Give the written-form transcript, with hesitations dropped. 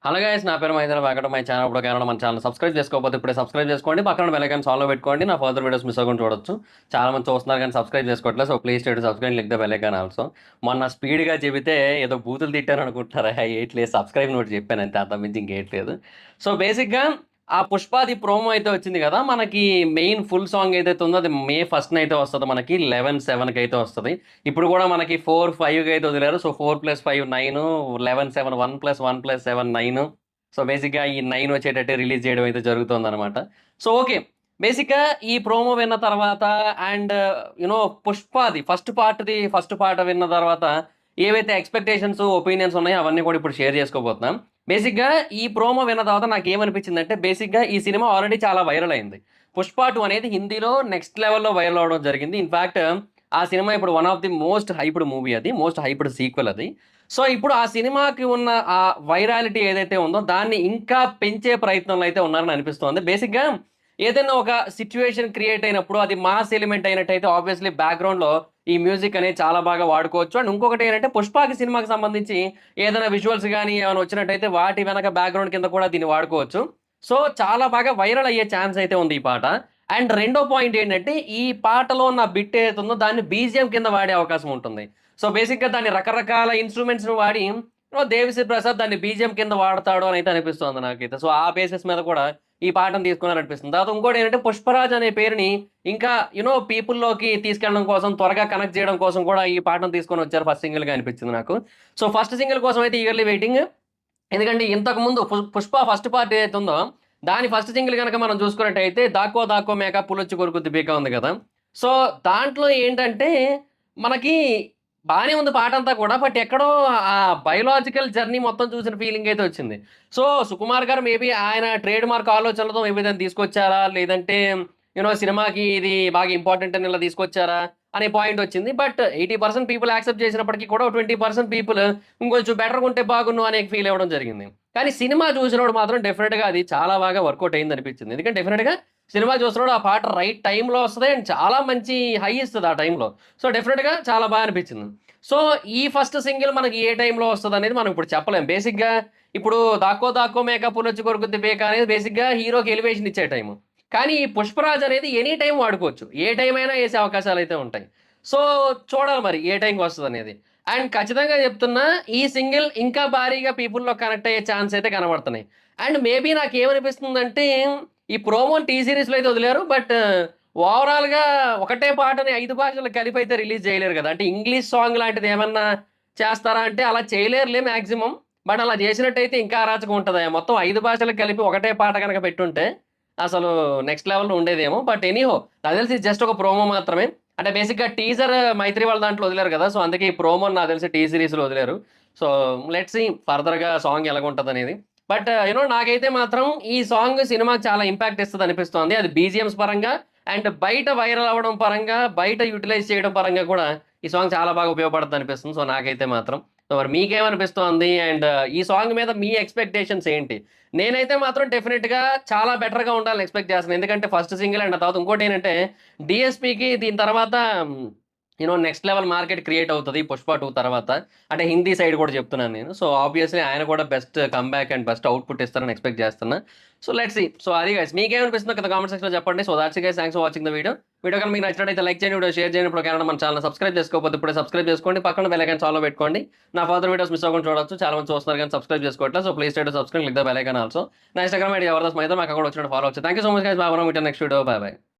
Hello guys, నా పేరు Mahendra. Welcome to my channel. ఇప్పుడు కేవలం మన ఛానల్ సబ్స్క్రైబ్ చేసుకోకపోతే ఇప్పుడే సబ్స్క్రైబ్ చేసుకోండి. పక్కన బెల్ ఐకాన్ ఆన్లో పెట్టుకోండి. నా ఫర్దర్ వీడియోస్ మిస్ అవ్వకుండా చూడొచ్చు. చాలా మంది చూస్తున్నారు కానీ సబ్స్క్రైబ్ చేసుకోవట్లేదు. So please to subscribe, click the bell icon also. మొన్న స్పీడ్గా చెబితే ఏదో బూతులు తిట్టాను అనుకుంటారా? ఏట్లేదు, సబ్స్క్రైబ్ నోట్ చెప్పాను అంతే, అంతకుమించి ఇంకేట్లేదు. సో బేసిక్గా ఆ పుష్పాది ప్రోమో అయితే వచ్చింది కదా, మనకి మెయిన్ ఫుల్ సాంగ్ ఏదైతే ఉందో అది మే 1st అయితే వస్తుంది, మనకి 11/7 అయితే వస్తుంది. ఇప్పుడు కూడా మనకి 4/5 అయితే వదిలేరు. సో 4+5 9, 11/7 1+1+7 9. సో బేసిక్గా ఈ 9 వచ్చేటట్టు రిలీజ్ చేయడం అయితే జరుగుతుంది. సో ఓకే, బేసిక్గా ఈ ప్రోమో విన్న తర్వాత అండ్ పుష్పది ఫస్ట్ పార్ట్ విన్న తర్వాత ఏవైతే ఎక్స్పెక్టేషన్స్ ఒపీనియన్స్ ఉన్నాయో అవన్నీ కూడా ఇప్పుడు షేర్ చేసుకోబోతున్నాం. బేసిక్గా ఈ ప్రోమో విన్న తర్వాత నాకు ఏమనిపించిందంటే, బేసిక్గా ఈ సినిమా ఆల్రెడీ చాలా వైరల్ అయింది. పుష్ప 2 అనేది హిందీలో నెక్స్ట్ లెవెల్లో వైరల్ అవడం జరిగింది. ఇన్ఫ్యాక్ట్ ఆ సినిమా ఇప్పుడు one of the most hyped movie, అది మోస్ట్ హైప్డ్ సీక్వెల్ అది. సో ఇప్పుడు ఆ సినిమాకి ఉన్న ఆ వైరాలిటీ ఏదైతే ఉందో దాన్ని ఇంకా పెంచే ప్రయత్నంలో అయితే ఉన్నారని అనిపిస్తోంది. బేసిక్గా ఏదైనా ఒక సిచ్యువేషన్ క్రియేట్ అయినప్పుడు అది మాస్ ఎలిమెంట్ అయినట్టయితే ఆబ్వియస్లీ బ్యాక్గ్రౌండ్లో ఈ మ్యూజిక్ అనేది చాలా బాగా వాడుకోవచ్చు. అండ్ ఇంకొకటి ఏంటంటే, పుష్పకి సినిమాకి సంబంధించి ఏదైనా విజువల్స్ కానీ ఏమైనా వచ్చినట్టయితే వాటి వెనక బ్యాక్గ్రౌండ్ కింద కూడా దీన్ని వాడుకోవచ్చు. సో చాలా బాగా వైరల్ అయ్యే ఛాన్స్ అయితే ఉంది ఈ పాట. అండ్ రెండో పాయింట్ ఏంటంటే, ఈ పాటలో ఉన్న బిట్ ఏదైతే ఉందో దాన్ని బీజిఎం కింద వాడే అవకాశం ఉంటుంది. సో బేసిక్గా దాన్ని రకరకాల ఇన్స్ట్రుమెంట్స్ని వాడి దేవిశ్రీ ప్రసాద్ దాన్ని బీజిఎం కింద వాడతాడు అని అయితే అనిపిస్తుంది నాకైతే. సో ఆ బేసిస్ మీద కూడా ఈ పాటను తీసుకున్నారనిపిస్తుంది. తర్వాత ఇంకోటి ఏంటంటే, పుష్పరాజ్ అనే పేరుని ఇంకా పీపుల్లోకి తీసుకెళ్ళడం కోసం, త్వరగా కనెక్ట్ చేయడం కోసం కూడా ఈ పాటను తీసుకొని వచ్చారు ఫస్ట్ సింగిల్గా అనిపించింది నాకు. సో ఫస్ట్ సింగిల్ కోసం అయితే ఈగర్లీ వెయిటింగ్. ఎందుకంటే ఇంతకుముందు పుష్ప ఫస్ట్ పార్ట్ ఏదైతే ఉందో దాని ఫస్ట్ సింగిల్ కనుక మనం చూసుకున్నట్టయితే, దాక్కో దాక్కో మేక పులొచ్చి కొరుకుద్ది బీక ఉంది కదా. సో దాంట్లో ఏంటంటే మనకి బానే ఉంది పాటంతా కూడా. బట్ ఎక్కడో ఆ బయోలాజికల్ జర్నీ మొత్తం చూసిన ఫీలింగ్ అయితే వచ్చింది. సో సుకుమార్ గారు మేబీ ఆయన ట్రేడ్ మార్క్ ఆలోచనలతో మేబీ దాన్ని తీసుకొచ్చారా? లేదంటే సినిమాకి ఇది బాగా ఇంపార్టెంట్ అని ఇలా తీసుకొచ్చారా? అనే పాయింట్ వచ్చింది. బట్ 80% పీపుల్ యాక్సెప్ట్ చేసినప్పటికీ కూడా 20% పీపుల్ ఇంకొంచెం బెటర్‌గా ఉంటే బాగున్ను అనే ఫీల్ అవ్వడం జరిగింది. కానీ సినిమా చూసినోడు మాత్రం డెఫినిట్‌గా అది చాలా బాగా వర్కౌట్ అయింది అనిపించింది. ఎందుకంటే డెఫినిట్‌గా సినిమా చూసినోడు ఆ పాట రైట్ టైంలో వస్తది అండ్ చాలా మంచి హై ఇస్తది ఆ టైంలో. సో డెఫినిట్‌గా చాలా బాగా అనిపించింది. సో ఈ ఫస్ట్ సింగిల్ మనకి ఏ టైంలో వస్తదనేది మనం ఇప్పుడు చెప్పలేం. బేసిక్‌గా ఇప్పుడు 'దాక్కో దాక్కో మేక పులొచ్చి కొరుకుద్ది బేక' అనేది బేసిక్‌గా హీరోకి ఎలివేషన్ ఇచ్చే టైము. కానీ ఈ 'పుష్పరాజ్' అనేది ఎనీ టైమ్ వాడుకోవచ్చు. ఏ టైం అయినా ఏసే అవకాశాలైతే ఉంటాయి. సో చూడాలి మరి ఏ టైంకి వస్తదనేది. అండ్ ఖచ్చితంగా చెప్తున్నా, ఈ సింగిల్ ఇంకా భారీగా పీపుల్‌లో కనెక్ట్ అయ్యే ఛాన్స్ అయితే కనబడుతున్నాయి. అండ్ మేబీ నాకేమనిపిస్తుందంటే, ఈ ప్రోమోని టీ సీరీస్‌లో అయితే వదిలారు. బట్ ఓవరాల్‌గా ఒకటే పాటని 5 భాషల్లో కలిపి అయితే రిలీజ్ చేయలేరు కదా. అంటే ఇంగ్లీష్ సాంగ్ లాంటిది ఏమన్నా చేస్తారా అంటే అలా చేయలేరులే మాక్సిమం. బట్ అలా చేసినట్టయితే ఇంకా అరాచకం ఉంటది. మొత్తం 5 భాషలకు కలిపి ఒకటే పాట గనక పెట్టుంటే అసలు నెక్స్ట్ లెవెల్‌లో ఉండేదేమో. బట్ ఎనీహౌ నాకు తెలిసి జస్ట్ ఒక ప్రోమో మాత్రమే. అంటే బేసిక్‌గా టీజర్ మైత్రి వాళ్ళ దాంట్లో వదిలారు కదా. సో అందుకే ఈ ప్రోమోని నాకు తెలిసి టీ సీరీస్‌లో వదిలారు. సో లెట్స్ సీ ఫర్దర్‌గా సాంగ్ ఎలాగుంటదనేది. బట్ నాకైతే మాత్రం ఈ సాంగ్ సినిమాకి చాలా ఇంపాక్ట్ ఇస్తదనిపిస్తోంది. అది బీజీఎమ్స్ పరంగా అండ్ బయట వైరల్ అవ్వడం పరంగా, బయట యుటిలైజ్ చేయడం పరంగా కూడా ఈ సాంగ్ చాలా బాగా ఉపయోగపడుతదనిపిస్తుంది. సో నాకైతే మాత్రం. సో మరి మీకేమనిపిస్తోంది? అండ్ ఈ సాంగ్ మీద మీ ఎక్స్‌పెక్టేషన్స్ ఏంటి? నేనైతే మాత్రం డెఫినిట్‌గా చాలా బెటర్‌గా ఉండాలని ఎక్స్‌పెక్ట్ చేస్తున్నాను. ఎందుకంటే ఫస్ట్ సింగిల్ అండ్ ఆ తర్వాత ఇంకోటేంటంటే, డీఎస్‌పీకి దీని తర్వాత నెక్స్ట్ లెవెల్ మార్కెట్ క్రియేట్ అవుతది 'పుష్ప 2' తర్వాత. అంటే హిందీ సైడ్ కూడా చెప్తున్నాను నేను. సో ఆబ్వియస్‌లీ ఆయన కూడా best comeback and best output ఇస్తారని ఎక్స్‌పెక్ట్ చేస్తున్నా. So let's see. సో అది గైస్, మీకేమనిపిస్తుందో కింద కామెంట్ సెక్షన్‌లో చెప్పండి. So that's it guys, thanks for watching the video. Video కనుక మీకు నచ్చినట్టయితే లైక్ చేయండి, వీడియో షేర్ చేయండి. ఇప్పుడు ఎవరైనా మన ఛానెల్‌ని సబ్స్క్రైబ్ చేసుకోకపోతే ఇప్పుడే సబ్స్క్రైబ్ చేసుకోండి. పక్కన బెల్ ఐకాన్ ఆన్‌లో పెట్టుకోండి. నా ఫర్దర్ వీడియోస్ మిస్ అవ్వకుండా చూడొచ్చు. చాలా మంది చూస్తున్నారు కానీ సబ్స్క్రైబ్ చేసుకోవట్లేదు. So please try to subscribe, click the bell icon also. నా ఇన్‌స్టాగ్రామ్ ఐడీ జబర్దస్త్ మైథిలి, మాకు అక్కడ వచ్చినట్టు ఫాలో అవ్వచ్చు. Thank you so much guys. By. Meet next video. By.